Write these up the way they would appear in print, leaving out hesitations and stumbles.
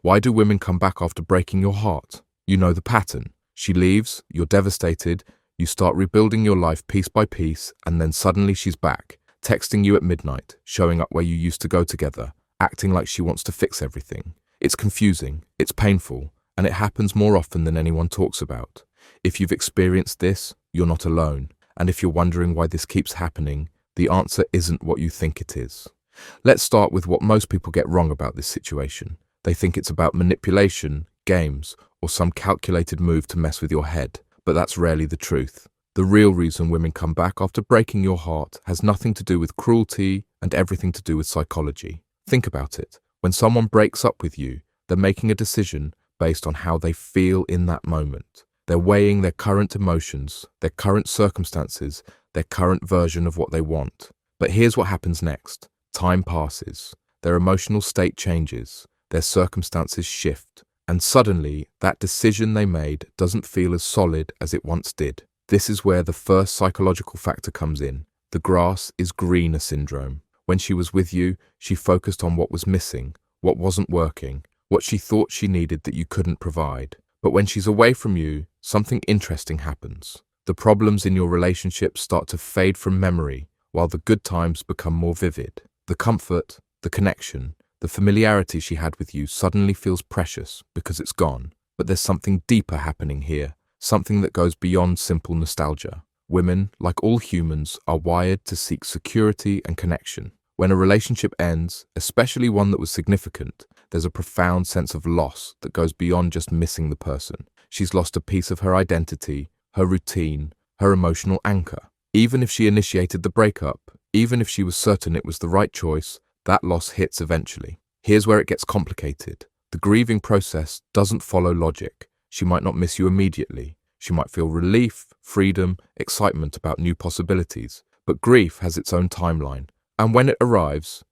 Why do women come back after breaking your heart? You know the pattern. She leaves, you're devastated, you start rebuilding your life piece by piece, and then suddenly she's back, texting you at midnight, showing up where you used to go together, acting like she wants to fix everything. It's confusing, it's painful, and it happens more often than anyone talks about. If you've experienced this, you're not alone. And if you're wondering why this keeps happening, the answer isn't what you think it is. Let's start with what most people get wrong about this situation. They think it's about manipulation, games, or some calculated move to mess with your head, but that's rarely the truth. The real reason women come back after breaking your heart has nothing to do with cruelty and everything to do with psychology. Think about it. When someone breaks up with you, they're making a decision based on how they feel in that moment. They're weighing their current emotions, their current circumstances, their current version of what they want. But here's what happens next. Time passes. Their emotional state changes. Their circumstances shift. And suddenly, that decision they made doesn't feel as solid as it once did. This is where the first psychological factor comes in. The grass is greener syndrome. When she was with you, she focused on what was missing, what wasn't working, what she thought she needed that you couldn't provide. But when she's away from you, something interesting happens. The problems in your relationship start to fade from memory, while the good times become more vivid. The comfort, the connection, the familiarity she had with you suddenly feels precious because it's gone. But there's something deeper happening here, something that goes beyond simple nostalgia. Women, like all humans, are wired to seek security and connection. When a relationship ends, especially one that was significant, there's a profound sense of loss that goes beyond just missing the person. She's lost a piece of her identity, her routine, her emotional anchor. Even if she initiated the breakup, even if she was certain it was the right choice, that loss hits eventually. Here's where it gets complicated. The grieving process doesn't follow logic. She might not miss you immediately. She might feel relief, freedom, excitement about new possibilities. But grief has its own timeline. And when it arrives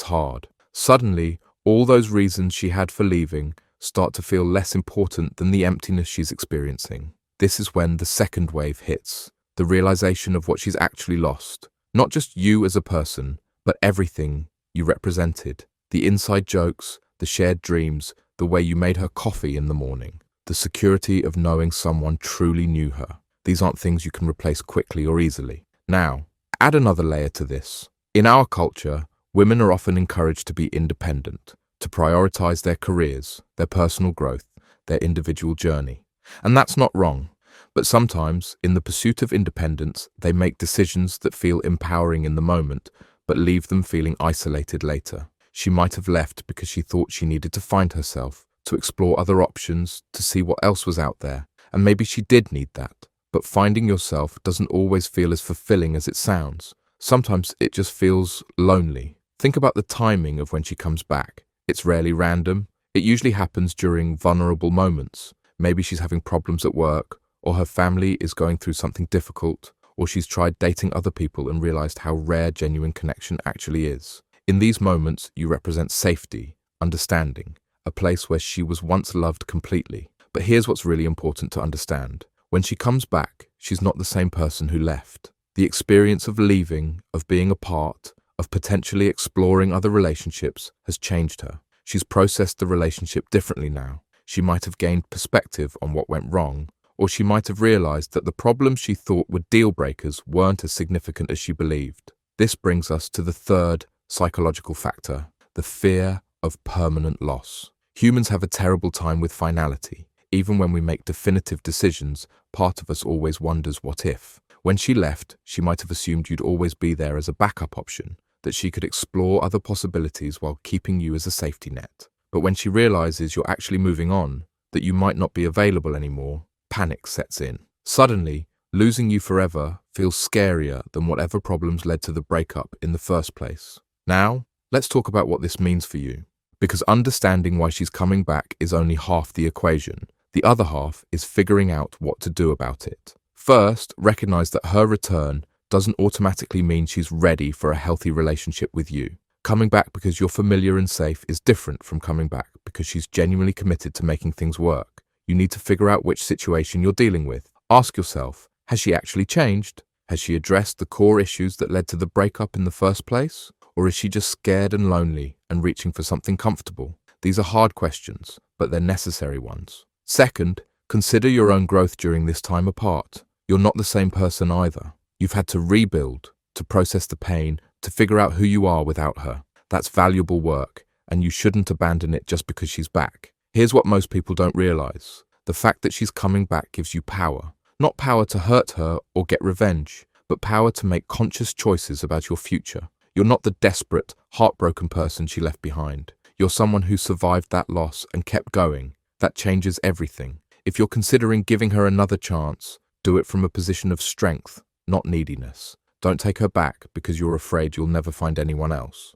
hard. Suddenly, all those reasons she had for leaving start to feel less important than the emptiness she's experiencing. This is when the second wave hits, the realization of what she's actually lost. Not just you as a person, but everything you represented. The inside jokes, the shared dreams, the way you made her coffee in the morning. The security of knowing someone truly knew her. These aren't things you can replace quickly or easily. Now, add another layer to this. In our culture, women are often encouraged to be independent, to prioritize their careers, their personal growth, their individual journey. And that's not wrong. But sometimes, in the pursuit of independence, they make decisions that feel empowering in the moment, but leave them feeling isolated later. She might have left because she thought she needed to find herself, to explore other options, to see what else was out there. And maybe she did need that. But finding yourself doesn't always feel as fulfilling as it sounds. Sometimes it just feels lonely. Think about the timing of when she comes back. It's rarely random. It usually happens during vulnerable moments. Maybe she's having problems at work, or her family is going through something difficult, or she's tried dating other people and realized how rare genuine connection actually is. In these moments, you represent safety, understanding, a place where she was once loved completely. But here's what's really important to understand. When she comes back, she's not the same person who left. The experience of leaving, of being apart, of potentially exploring other relationships has changed her. She's processed the relationship differently now. She might have gained perspective on what went wrong, or she might have realized that the problems she thought were deal breakers weren't as significant as she believed. This brings us to the third psychological factor, the fear of permanent loss. Humans have a terrible time with finality. Even when we make definitive decisions, part of us always wonders what if. When she left, she might have assumed you'd always be there as a backup option, that she could explore other possibilities while keeping you as a safety net. But when she realizes you're actually moving on, that you might not be available anymore, panic sets in. Suddenly, losing you forever feels scarier than whatever problems led to the breakup in the first place. Now, let's talk about what this means for you. Because understanding why she's coming back is only half the equation. The other half is figuring out what to do about it. First, recognize that her return doesn't automatically mean she's ready for a healthy relationship with you. Coming back because you're familiar and safe is different from coming back because she's genuinely committed to making things work. You need to figure out which situation you're dealing with. Ask yourself, has she actually changed? Has she addressed the core issues that led to the breakup in the first place? Or is she just scared and lonely and reaching for something comfortable? These are hard questions, but they're necessary ones. Second, consider your own growth during this time apart. You're not the same person either. You've had to rebuild, to process the pain, to figure out who you are without her. That's valuable work, and you shouldn't abandon it just because she's back. Here's what most people don't realize. The fact that she's coming back gives you power. Not power to hurt her or get revenge, but power to make conscious choices about your future. You're not the desperate, heartbroken person she left behind. You're someone who survived that loss and kept going. That changes everything. If you're considering giving her another chance, do it from a position of strength, not neediness. Don't take her back because you're afraid you'll never find anyone else.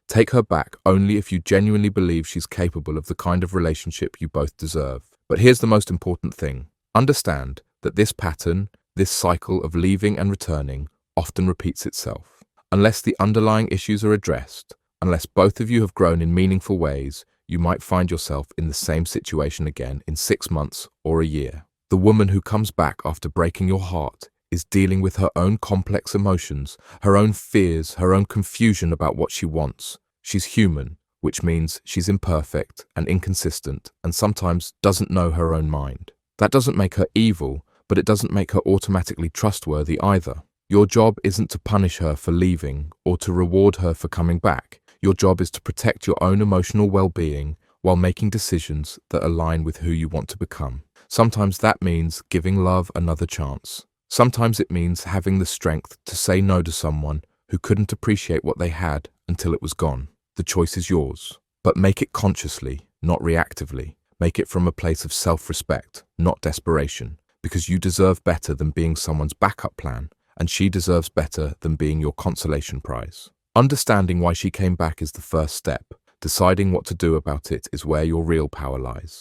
Take her back only if you genuinely believe she's capable of the kind of relationship you both deserve. But here's the most important thing. Understand that this pattern, this cycle of leaving and returning, often repeats itself. Unless the underlying issues are addressed, unless both of you have grown in meaningful ways, you might find yourself in the same situation again in 6 months or a year. The woman who comes back after breaking your heart is dealing with her own complex emotions, her own fears, her own confusion about what she wants. She's human, which means she's imperfect and inconsistent and sometimes doesn't know her own mind. That doesn't make her evil, but it doesn't make her automatically trustworthy either. Your job isn't to punish her for leaving or to reward her for coming back. Your job is to protect your own emotional well-being while making decisions that align with who you want to become. Sometimes that means giving love another chance. Sometimes it means having the strength to say no to someone who couldn't appreciate what they had until it was gone. The choice is yours, but make it consciously, not reactively. Make it from a place of self-respect, not desperation, because you deserve better than being someone's backup plan, and she deserves better than being your consolation prize. Understanding why she came back is the first step. Deciding what to do about it is where your real power lies.